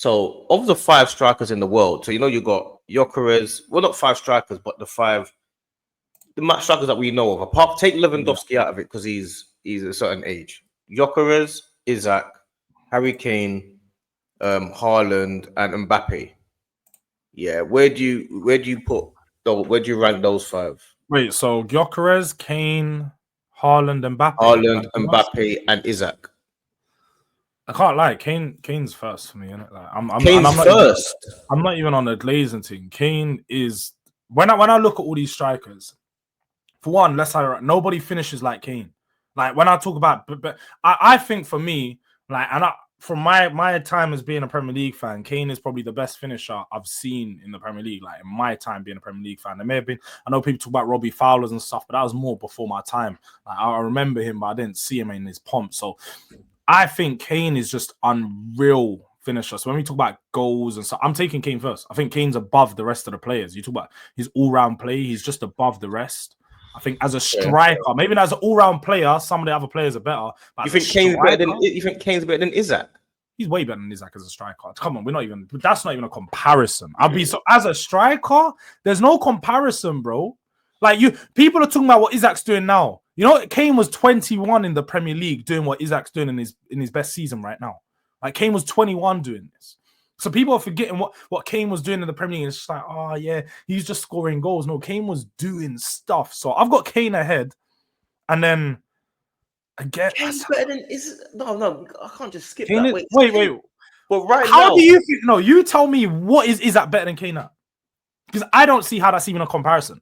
So of the 5 strikers in the world, so you got Gyökeres, well, not 5 strikers, but the match strikers that we know of. Apart, take Lewandowski out of it because he's a certain age. Gyökeres, Isak, Harry Kane, Haaland, and Mbappe. Yeah, where do you rank those 5? Wait, so Gyökeres, Kane, Haaland, Mbappe. Haaland, Mbappe, and Isak. I can't lie, Kane's first for me, innit? Like, Kane's first. I'm not even on the glazing thing. Kane is when I look at all these strikers. For one, nobody finishes like Kane. Like when I talk about, but I think for me, like, from my time as being a Premier League fan, Kane is probably the best finisher I've seen in the Premier League. Like in my time being a Premier League fan, there may have been. I know people talk about Robbie Fowler's and stuff, but that was more before my time. Like, I remember him, but I didn't see him in his pomp. So I think Kane is just unreal finisher. So when we talk about goals and stuff, I'm taking Kane first. I think Kane's above the rest of the players. You talk about his all-round play, he's just above the rest. I think as a striker, maybe as an all-round player, some of the other players are better. But you think Kane's better than Isak? He's way better than Isak as a striker. Come on, that's not even a comparison. As a striker, there's no comparison, bro. Like people are talking about what Isak's doing now. Kane was 21 in the Premier League doing what Isak's doing in his best season right now. Like Kane was 21 doing this. So people are forgetting what Kane was doing in the Premier League. It's just like, oh yeah, he's just scoring goals. No, Kane was doing stuff. So I've got Kane ahead, and then again, Kane's better than no, I can't just skip Kane that. Wait. But right now, how do you think? No, you tell me what is that better than Kane at? Because I don't see how that's even a comparison.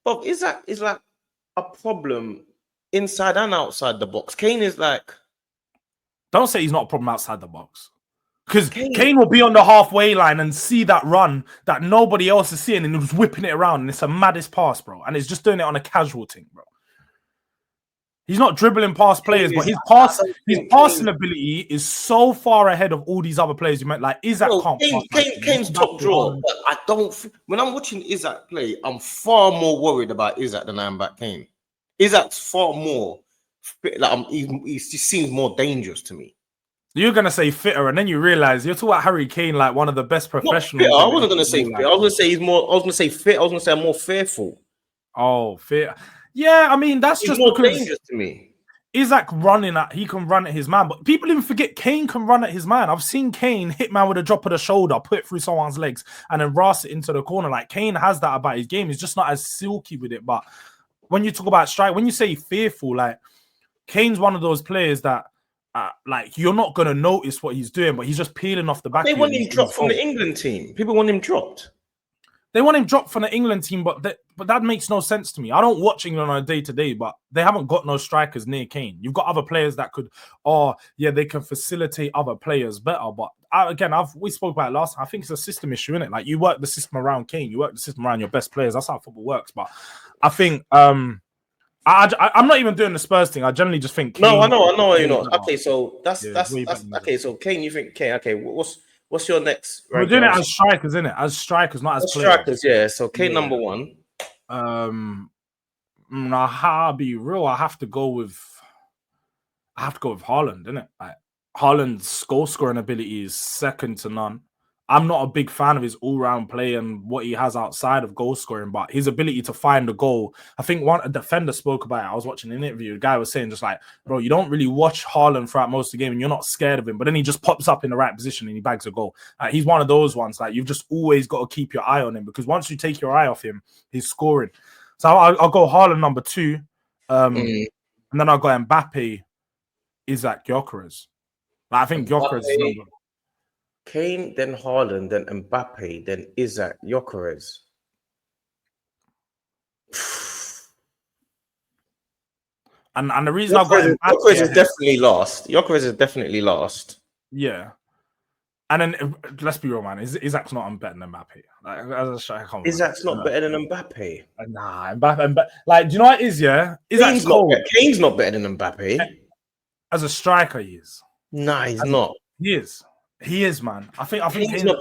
But Isak is like a problem inside and outside the box. Kane is like, don't say he's not a problem outside the box. Because Kane will be on the halfway line and see that run that nobody else is seeing, and he's whipping it around, and it's a maddest pass, bro. And he's just doing it on a casual thing, bro. He's not dribbling past players, but his passing ability is so far ahead of all these other players you meant. Like Isak Kane's top draw. But I don't. When I'm watching Isak play, I'm far more worried about Isak than I am about Kane. Isak's far more like he seems more dangerous to me. You're gonna say fitter, and then you realize you're talking about Harry Kane, like one of the best professionals. I wasn't gonna say fit. I was gonna say he's more. I was gonna say fit. I was gonna say I'm more fearful. Oh, fit. Yeah, I mean that's just more dangerous to me. Isak he can run at his man, but people even forget Kane can run at his man. I've seen Kane hit man with a drop of the shoulder, put it through someone's legs, and then ras it into the corner. Like Kane has that about his game. He's just not as silky with it. But when you talk about strike, when you say fearful, like Kane's one of those players that. Like you're not gonna notice what he's doing, but he's just peeling off the back. They want him dropped from the England team. People want him dropped. They want him dropped from the England team, but that makes no sense to me. I don't watch England on a day-to-day, but they haven't got no strikers near Kane. You've got other players that could, they can facilitate other players better. But we spoke about it last time. I think it's a system issue, isn't it? Like you work the system around Kane, you work the system around your best players. That's how football works. But I think I'm not even doing the Spurs thing. I generally just think Kane. No, I know you're not. Okay, so that's okay. So Kane, you think Kane? Okay, what's your next? We're doing it as strikers, isn't it? As strikers, not as players. Strikers, yeah. So Kane number 1. I'll be real. I have to go with Haaland, innit? Like Haaland's goal scoring ability is second to none. I'm not a big fan of his all-round play and what he has outside of goal scoring, but his ability to find a goal. I think a defender spoke about it. I was watching an interview. The guy was saying just like, bro, you don't really watch Haaland throughout most of the game and you're not scared of him, but then he just pops up in the right position and he bags a goal. He's one of those ones. Like you've just always got to keep your eye on him because once you take your eye off him, he's scoring. So I'll go Haaland number 2. And then I'll go Mbappe, Isak, Gyökeres. I think Gyökeres is number Kane, then Haaland, then Mbappe, then Isak, Gyökeres. And the reason I've got Gyökeres is definitely last. Gyökeres is definitely last. Yeah. And then let's be real, man. Isak's not better than Mbappe. Isak's not better than Mbappe. Nah, Mbappe. Like, do you know what it is? Yeah, Kane's not better than Mbappe. As a striker, he is. Nah, he's not. He is. He is, man. I think Kane's not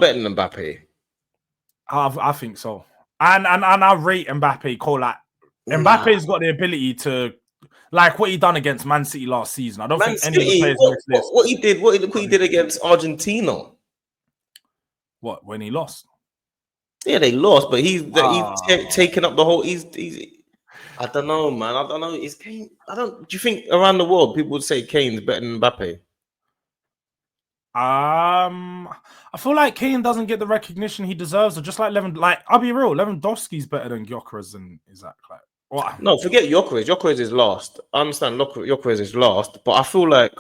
better than Mbappe. I think so. And I rate Mbappe. Mbappe's got the ability to Like what he done against Man City last season. I don't Man think any of the City, players in this list. what he did against Argentina. What, when he lost? Yeah, they lost, but he's taken up the whole. He's. I don't know, man. I don't know. Is Kane? I don't. Do you think around the world people would say Kane's better than Mbappe? I feel like Kane doesn't get the recognition he deserves. Or just like I'll be real, Lewandowski's better than Gyökeres and Isak. Like, what? No, forget Gyökeres. Gyökeres is last. I understand Gyökeres is last, but I feel like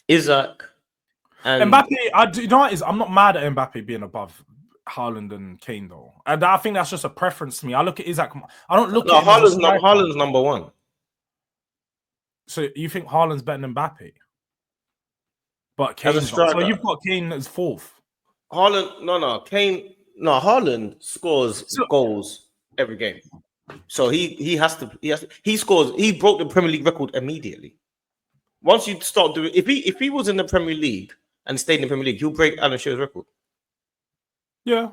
Isak and Mbappe. You know what is? I'm not mad at Mbappe being above Haaland and Kane though, and I think that's just a preference to me. I look at Isak. I don't look at Haaland's number one. So you think Haaland's better than Mbappe? But Kane's not. So you've got Kane as fourth. Kane. No, Haaland scores goals every game. So he scores. He broke the Premier League record immediately. Once you start doing, if he was in the Premier League and stayed in the Premier League, he'll break Alan Shearer's record. Yeah.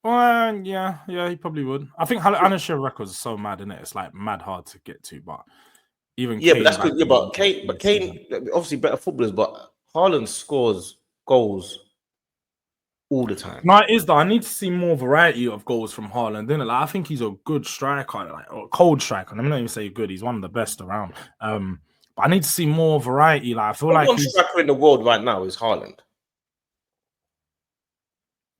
Well, yeah, he probably would. I think Alan Shearer's record is so mad, isn't it? It's like mad hard to get to, but even Kane, but that's good. Yeah, but Kane, obviously better footballers, but Haaland scores goals all the time. No, it is though. I need to see more variety of goals from Haaland. Like, I think he's a good striker, or cold striker. Let me not even say good. He's one of the best around. But I need to see more variety. Like I feel like one striker in the world right now is Haaland.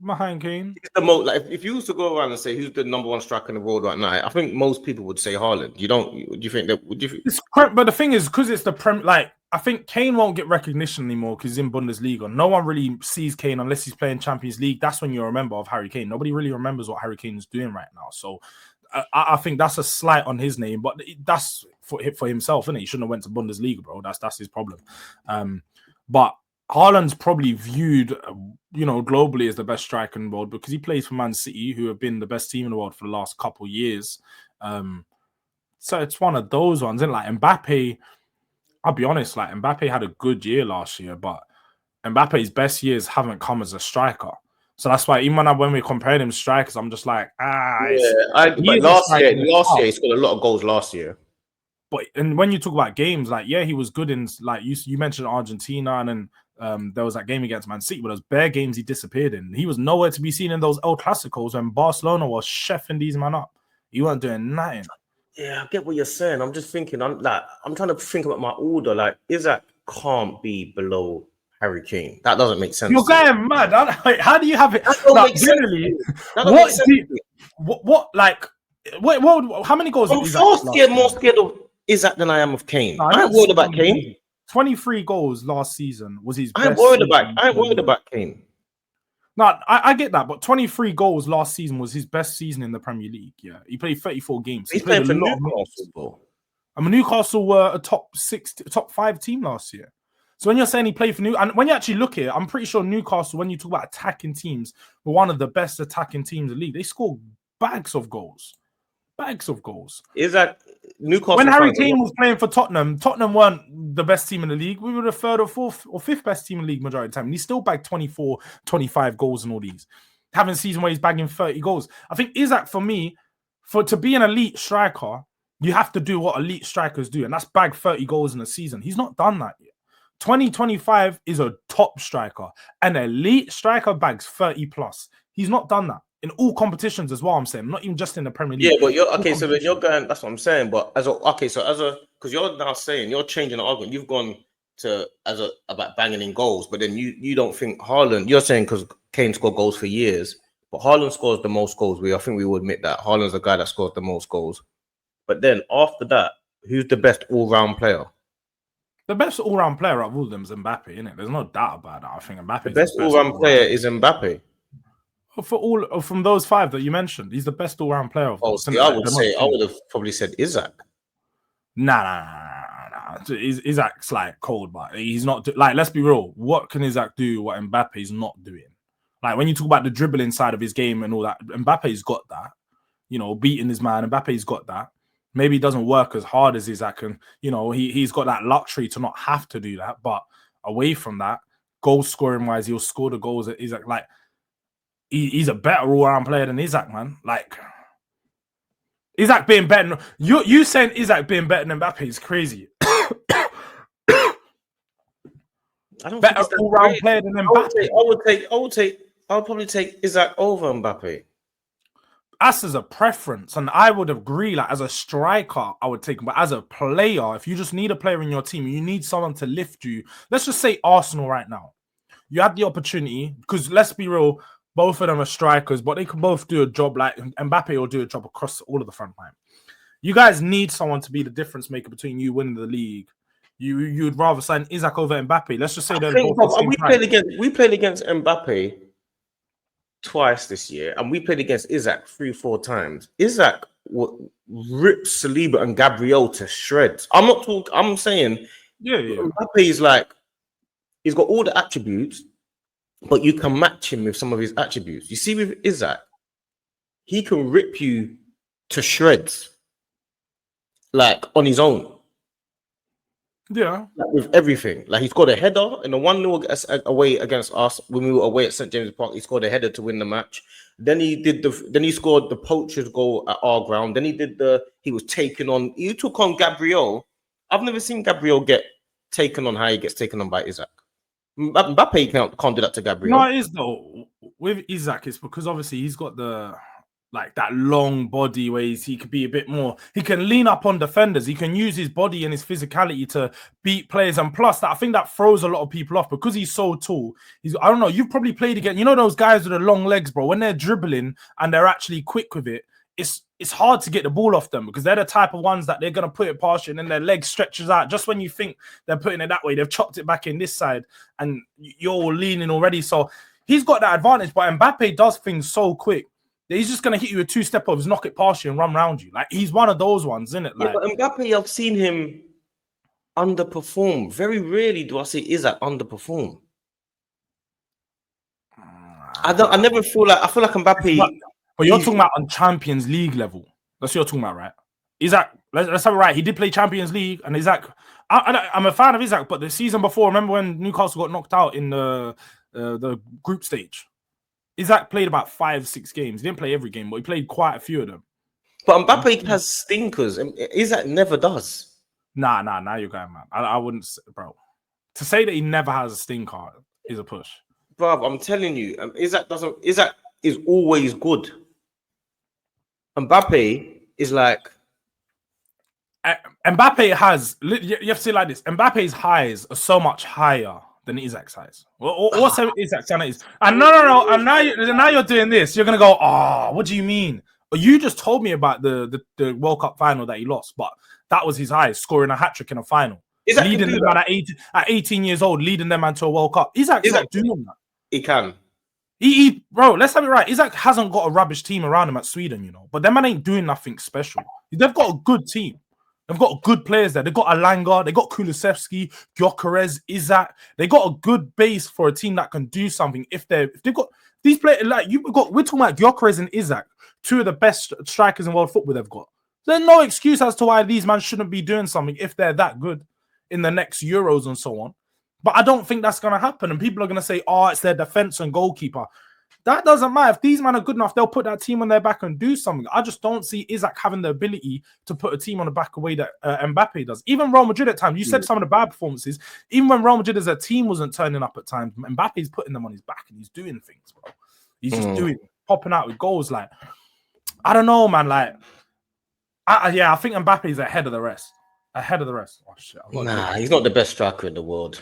Behind Kane, he's the most. Like if you used to go around and say who's the number one striker in the world right now, I think most people would say Haaland. You don't? Do you think that? Would you? But the thing is, because it's the Like I think Kane won't get recognition anymore because he's in Bundesliga. No one really sees Kane unless he's playing Champions League. That's when you remember of Harry Kane. Nobody really remembers what Harry Kane is doing right now. So I think that's a slight on his name, but that's for himself, isn't it? He shouldn't have went to Bundesliga, bro. That's his problem. But Haaland's probably viewed, globally as the best striker in the world because he plays for Man City, who have been the best team in the world for the last couple of years. So it's one of those ones. And like Mbappe, I'll be honest, like Mbappe had a good year last year, but Mbappe's best years haven't come as a striker. So that's why even when we're comparing him to strikers, I'm just like, but last year he scored a lot of goals last year. But and when you talk about games, like he was good in like you mentioned Argentina, and then there was that game against Man City, but those bare games he disappeared in. He was nowhere to be seen in those El Clasicos when Barcelona was chefing these men up. He wasn't doing nothing. Yeah, I get what you're saying. I'm just thinking. I'm trying to think about my order. Like Isak can't be below Harry Kane. That doesn't make sense. You're going mad. How do you have it? How many goals? I'm more scared of Isak than I am of Kane. I ain't worried about Kane. 23 goals last season was his best. I ain't worried about Kane. No, I get that, but 23 goals last season was his best season in the Premier League. Yeah, he played 34 games. He's playing for Newcastle. Newcastle were a top 5 team last year. So when you're saying he played for and when you actually look at it, I'm pretty sure Newcastle, when you talk about attacking teams, were one of the best attacking teams in the league. They scored bags of goals. Is that Newcastle? When Harry Kane was playing for Tottenham weren't the best team in the league. We were the third or fourth or fifth best team in the league majority of the time. And he still bagged 24, 25 goals and all these. Having a season where he's bagging 30 goals. I think Isak, for me, to be an elite striker, you have to do what elite strikers do, and that's bag 30 goals in a season. He's not done that yet. 2025 is a top striker. An elite striker bags 30 plus. He's not done that. In all competitions as well, I'm saying, not even just in the Premier League. Yeah, but you're okay. So when you're going, that's what I'm saying. But because you're now saying you're changing the argument. You've gone to about banging in goals, but then you don't think Haaland. You're saying because Kane scored goals for years, but Haaland scores the most goals. I think we will admit that Haaland's the guy that scores the most goals. But then after that, who's the best all-round player? The best all-round player of all of them is Mbappe, isn't it? There's no doubt about that. I think Mbappe. The best all-round player is Mbappe. From those 5 that you mentioned, he's the best all-round player of those. I would have probably said Isak. Nah. Isak's like cold, but he's not like. Let's be real. What can Isak do? What Mbappe's not doing? Like when you talk about the dribbling side of his game and all that, Mbappe's got that. Beating his man. Mbappe's got that. Maybe he doesn't work as hard as Isak, and he's got that luxury to not have to do that. But away from that, goal scoring wise, he'll score the goals that Isak like. He's a better all-round player than Isak, man. Like, Isak being better. You saying Isak being better than Mbappe is crazy. I don't think Better it's that all-round great. player than Mbappe. I would probably take Isak over Mbappe. Us as a preference, and I would agree. Like as a striker, I would take him. But as a player, if you just need a player in your team, you need someone to lift you. Let's just say Arsenal right now. You had the opportunity because let's be real, both of them are strikers, but they can both do a job. Like Mbappe will do a job across all of the front line. You guys need someone to be the difference maker between you winning the league. You'd rather sign Isak over Mbappe. Let's just say they're both the same price. We played against Mbappe twice this year, and we played against Isak 3-4 times. Isak ripped Saliba and Gabriel to shreds. I'm not talking. I'm saying, Mbappe is like he's got all the attributes, but you can match him with some of his attributes. You see, with Isak, he can rip you to shreds, like on his own. Yeah, like, with everything. Like he scored a header in the 1-0 away against us when we were away at St James Park. He scored a header to win the match. Then he scored the poacher's goal at our ground. Then he was taken on. You took on Gabriel. I've never seen Gabriel get taken on how he gets taken on by Isak. Mbappe can't do that to Gabriel. No, it is though. With Isak, it's because obviously he's got that long body where he could be a bit more. He can lean up on defenders. He can use his body and his physicality to beat players. And plus, I think that throws a lot of people off because he's so tall. I don't know. You've probably played against, those guys with the long legs, bro. When they're dribbling and they're actually quick with it, it's hard to get the ball off them because they're the type of ones that they're gonna put it past you and then their leg stretches out. Just when you think they're putting it that way, they've chopped it back in this side and you're all leaning already. So he's got that advantage. But Mbappe does things so quick. He's just going to hit you with 2 step-overs, knock it past you and run around you. Like, he's one of those ones, isn't it? Like, but Mbappe, I've seen him underperform. Very rarely do I see Isak underperform. I never feel like Mbappe. But you're talking about on Champions League level. That's what you're talking about, right? Isak, let's have it right. He did play Champions League, and Isak. I'm a fan of Isak, but the season before, remember when Newcastle got knocked out in the group stage? Isak played about 5-6 games. He didn't play every game, but he played quite a few of them. But Mbappe has stinkers. Isak never does. Nah, you're going, man. I wouldn't, bro. To say that he never has a stinker is a push. Bro, I'm telling you, Isak is always good. Mbappe is like... Mbappe has... You have to say it like this. Mbappe's highs are so much higher than Isak's size. What's Isak's is? And no. And now you're doing this. You're gonna go, what do you mean? You just told me about the World Cup final that he lost, but that was his highest, scoring a hat trick in a final. Leading them at 18 years old, leading them into a World Cup. Isak's not doing that. He can. Bro, let's have it right. Isak hasn't got a rubbish team around him at Sweden, but them man ain't doing nothing special. They've got a good team. They've got good players there. They've got Alanga, they got Kulusevski, Gyökeres, Isak. They got a good base for a team that can do something. If they've got these players, we're talking about Gyökeres and Isak, 2 of the best strikers in world football they've got. There's no excuse as to why these men shouldn't be doing something if they're that good in the next Euros and so on. But I don't think that's going to happen. And people are going to say, it's their defense and goalkeeper. That doesn't matter. If these men are good enough, they'll put that team on their back and do something. I just don't see Isak having the ability to put a team on the back the way that Mbappe does. Even Real Madrid at times, you said some of the bad performances. Even when Real Madrid as a team wasn't turning up at times, Mbappe's putting them on his back and he's doing things, bro. He's just popping out with goals. Like, I don't know, man. Like, I think Mbappe's ahead of the rest. Ahead of the rest. Oh, shit. He's not the best striker in the world.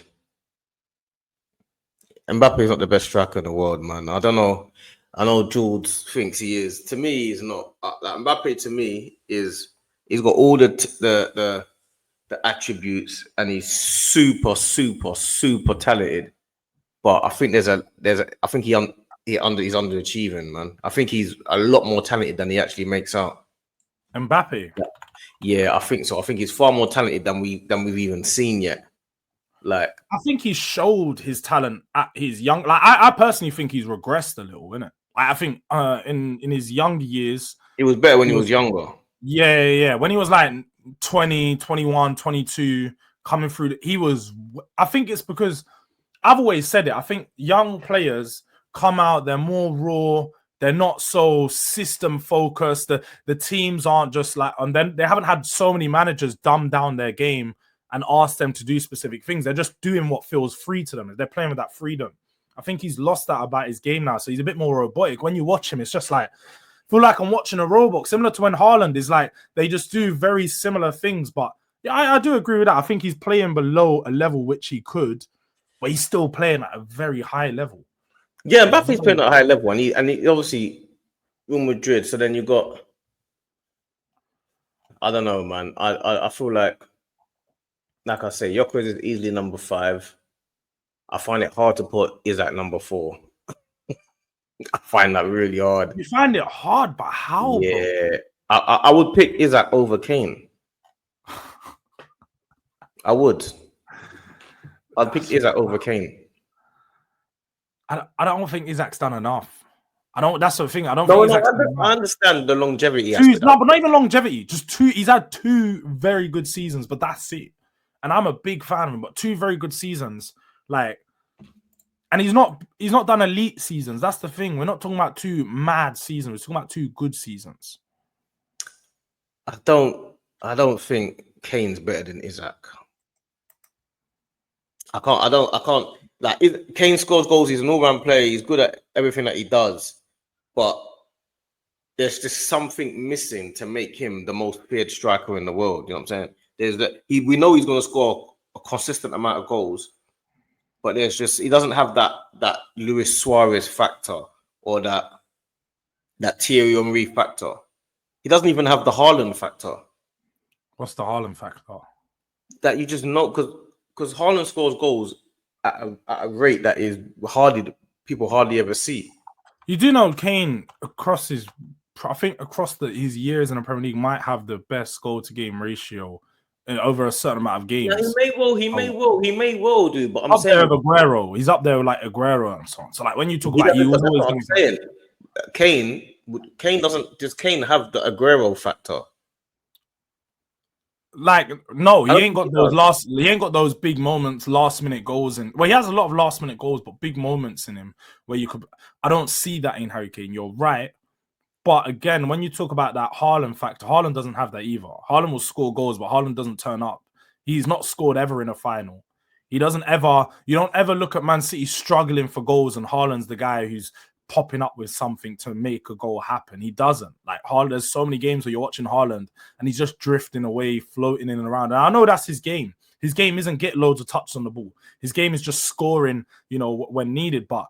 Mbappe is not the best striker in the world, man. I don't know. I know Jules thinks he is. To me, he's not. Mbappe, to me, he's got all the attributes, and he's super talented. But I think I think he's underachieving, man. I think he's a lot more talented than he actually makes out. Mbappe. Yeah, I think so. I think he's far more talented than we've even seen yet. Like, I think he showed his talent at his young. Like, I personally think he's regressed a little, innit? Like, I think in his younger years, it was better when he was younger. Yeah. When he was like 20, 21, 22, coming through, I think it's because I've always said it. I think young players come out, they're more raw, They're not so system focused. The teams aren't just like, and then they haven't had so many managers dumb down their game and ask them to do specific things. They're just doing what feels free to them. They're playing with that freedom. I think he's lost that about his game now. So he's a bit more robotic. When you watch him, it's just like, I feel like I'm watching a robot, similar to when Haaland is like, they just do very similar things. But yeah, I do agree with that. I think he's playing below a level which he could, but he's still playing at a very high level. Yeah, Mbappe's playing at a high level, and he obviously Real Madrid. So then you got, I don't know, man. I feel like I say, Gyökeres is easily number 5. I find it hard to put Isak number 4. I find that really hard. You find it hard, but how? Yeah, bro? I would pick Isak over Kane. I would. I'd pick Isak over Kane. I don't think Isak's done enough. I don't. That's the thing. I don't. No, think Isak's done I understand the longevity. No, but not even longevity. Just 2. He's had 2 very good seasons, but that's it. And I'm a big fan of him. But 2 very good seasons, like, and he's not done elite seasons. That's the thing. We're not talking about 2 mad seasons. We're talking about 2 good seasons. I don't think Kane's better than Isak. I can't. Like, Kane scores goals. He's an all-round player. He's good at everything that he does, but there's just something missing to make him the most feared striker in the world. You know what I'm saying? We know he's going to score a consistent amount of goals, but he doesn't have that Luis Suarez factor or that Thierry Henry factor. He doesn't even have the Haaland factor. What's the Haaland factor? That you just know, because Haaland scores goals at a rate that is people hardly ever see. You do know Kane across his years in the Premier League might have the best goal to game ratio over a certain amount of games. Yeah, he may well do. But I'm saying there with Aguero. He's up there with like Aguero and so on. So like when you talk about you, I'm saying Kane doesn't. Does Kane have the Aguero factor? Like, no, he ain't got those big moments, last minute goals, and he has a lot of last minute goals, but big moments in him where I don't see that in Harry Kane. You're right. But again, when you talk about that Haaland factor, Haaland doesn't have that either. Haaland will score goals, but Haaland doesn't turn up. He's not scored ever in a final. You don't ever look at Man City struggling for goals and Haaland's the guy who's popping up with something to make a goal happen. He doesn't. Like, Haaland, there's so many games where you're watching Haaland and he's just drifting away, floating in and around. And I know that's his game. His game isn't get loads of touches on the ball. His game is just scoring, when needed. But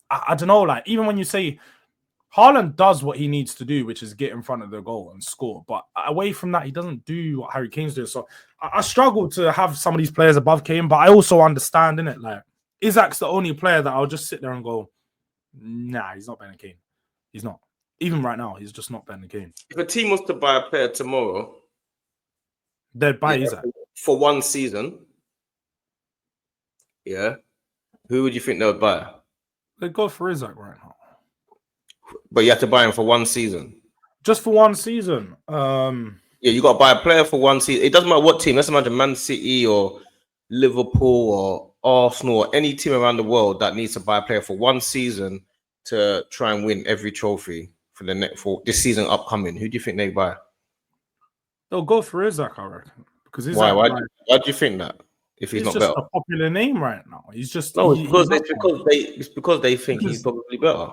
I don't know, like, even when you say Haaland does what he needs to do, which is get in front of the goal and score. But away from that, he doesn't do what Harry Kane's doing. So I struggle to have some of these players above Kane, but I also understand, innit? Like, Isak's the only player that I'll just sit there and go, nah, he's not better than Kane. He's not. Even right now, he's just not better than Kane. If a team was to buy a player tomorrow, they'd buy Isak. For one season, yeah, who would you think they would buy? They'd go for Isak right now. But you have to buy him for one season. Just for one season. Yeah, you got to buy a player for one season. It doesn't matter what team. Let's imagine Man City or Liverpool or Arsenal or any team around the world that needs to buy a player for one season to try and win every trophy for this season upcoming. Who do you think they buy? They'll go for Isak, I reckon. Because Why do you think that? If he's not just better, a popular name right now. He's just it's because they think he's probably better.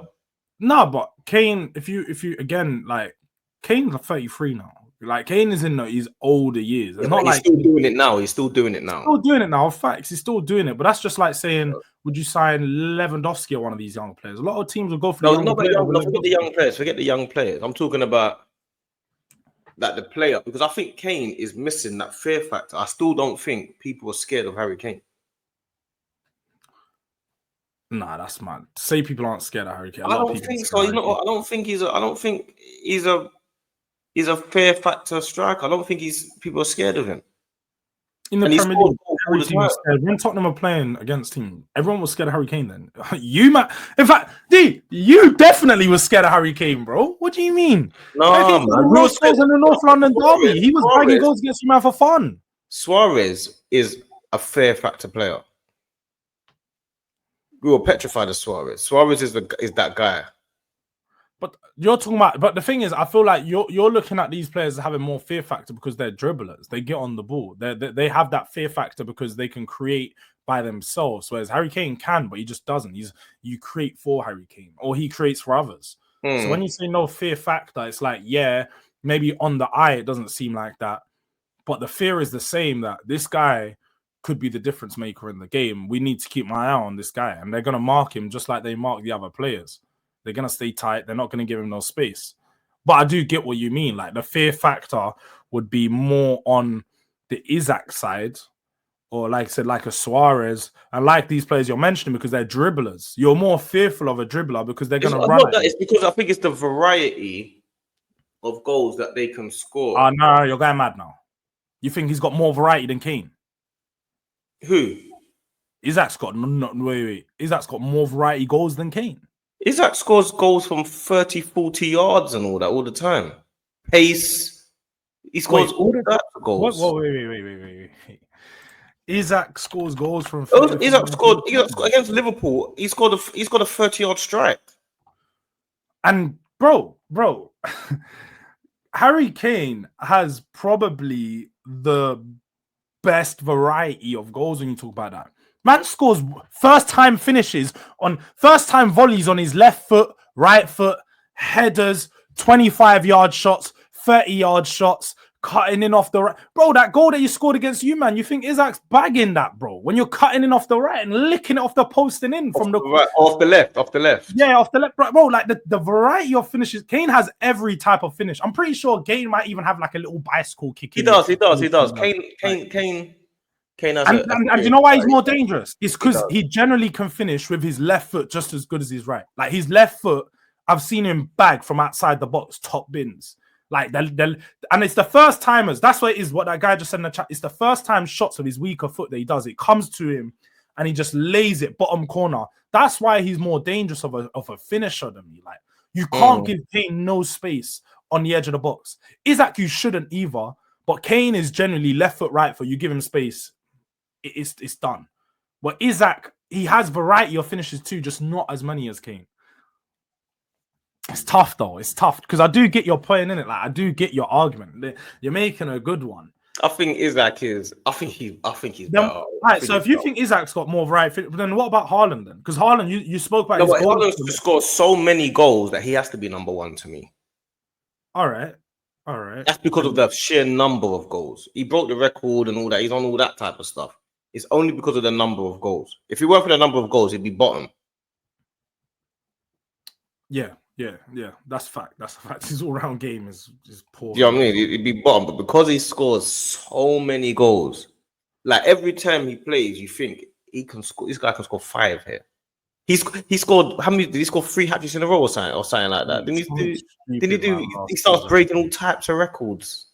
No, but Kane, if you again, like, Kane's 33 now. Like, Kane is in his older years. It's not he's like still doing it now. He's still doing it now. Still doing it now. Facts, he's still doing it. But that's just like saying, would you sign Lewandowski or one of these young players? A lot of teams will go for forget the young players. Forget the young players. I'm talking about that the player, because I think Kane is missing that fear factor. I still don't think people are scared of Harry Kane. Nah, that's mad. Say people aren't scared of Harry Kane. I don't think so. He's not. I don't think he's a fear factor striker. I don't think people are scared of him. In the Premier League, every team was scared. When Tottenham were playing against him, everyone was scared of Harry Kane then. In fact, you definitely was scared of Harry Kane, bro. What do you mean? No, man. We were scared in the North London derby. He was bagging goals against you, man, for fun. Suarez is a fear factor player. We were petrified of Suarez. Suarez is that guy. But you're talking about, but the thing is, I feel like you're looking at these players as having more fear factor because they're dribblers. They get on the ball. They have that fear factor because they can create by themselves. Whereas Harry Kane can, but he just doesn't. You create for Harry Kane, or he creates for others. So when you say no fear factor, it's like, yeah, maybe on the eye it doesn't seem like that, but the fear is the same, that this guy could be the difference maker in the game. We need to keep my eye on this guy, and they're gonna mark him just like they mark the other players. They're going to stay tight. They're not going to give him no space. But I do get what you mean. Like, the fear factor would be more on the Isak side, or like I said, like a Suarez, and like these players you're mentioning, because they're dribblers. You're more fearful of a dribbler because they're going to run. It's because I think it's the variety of goals that they can score. Oh, no, you're going mad now. You think he's got more variety than Kane? Who? Isak's got wait. Isak's got more variety goals than Kane. Isak scores goals from 30, 40 yards and all that all the time. Pace. He scores all that goals. Wait. Isak scores goals from. Isak scored against Liverpool. He's got a 30-yard strike. And bro, Harry Kane has probably the best variety of goals when you talk about that. Man scores first-time finishes on first-time volleys on his left foot, right foot, headers, 25-yard shots, 30-yard shots, cutting in off the right. Bro, that goal that you scored against you, man, you think Isak's bagging that, bro? When you're cutting in off the right and licking it off the post and in from the right, off the left. Yeah, off the left, bro. Like the variety of finishes. Kane has every type of finish. I'm pretty sure Kane might even have like a little bicycle kick. He does. Kane has and you know why he's more dangerous? It's because he generally can finish with his left foot just as good as his right. Like his left foot, I've seen him bag from outside the box, top bins. Like and it's the first timers. That's what it is. What that guy just said in the chat. It's the first time shots with his weaker foot that he does. It comes to him and he just lays it bottom corner. That's why he's more dangerous of a finisher than me. Like, you can't give Kane no space on the edge of the box. Isak, you shouldn't either. But Kane is generally left foot, right foot. You give him space, it's done. But Isak, he has variety of finishes too, just not as many as Kane. It's tough though. It's tough because I do get your point in it. Like, I do get your argument. You're making a good one. I think Isak is. I think he's better. Right. So if you think Isak's got more variety, then what about Haaland then? Because Haaland, you spoke about. No, Haaland scores so many goals that he has to be number one to me. All right. That's because of the sheer number of goals. He broke the record and all that. He's on all that type of stuff. It's only because of the number of goals. If he weren't for the number of goals, he'd be bottom. Yeah. That's fact. His all-round game is poor. You know what I mean? He'd be bottom, but because he scores so many goals, like every time he plays, you think he can score. This guy can score 5 here. He scored how many? Did he score 3 hat-tricks in a row or something like that? He starts breaking all types of records.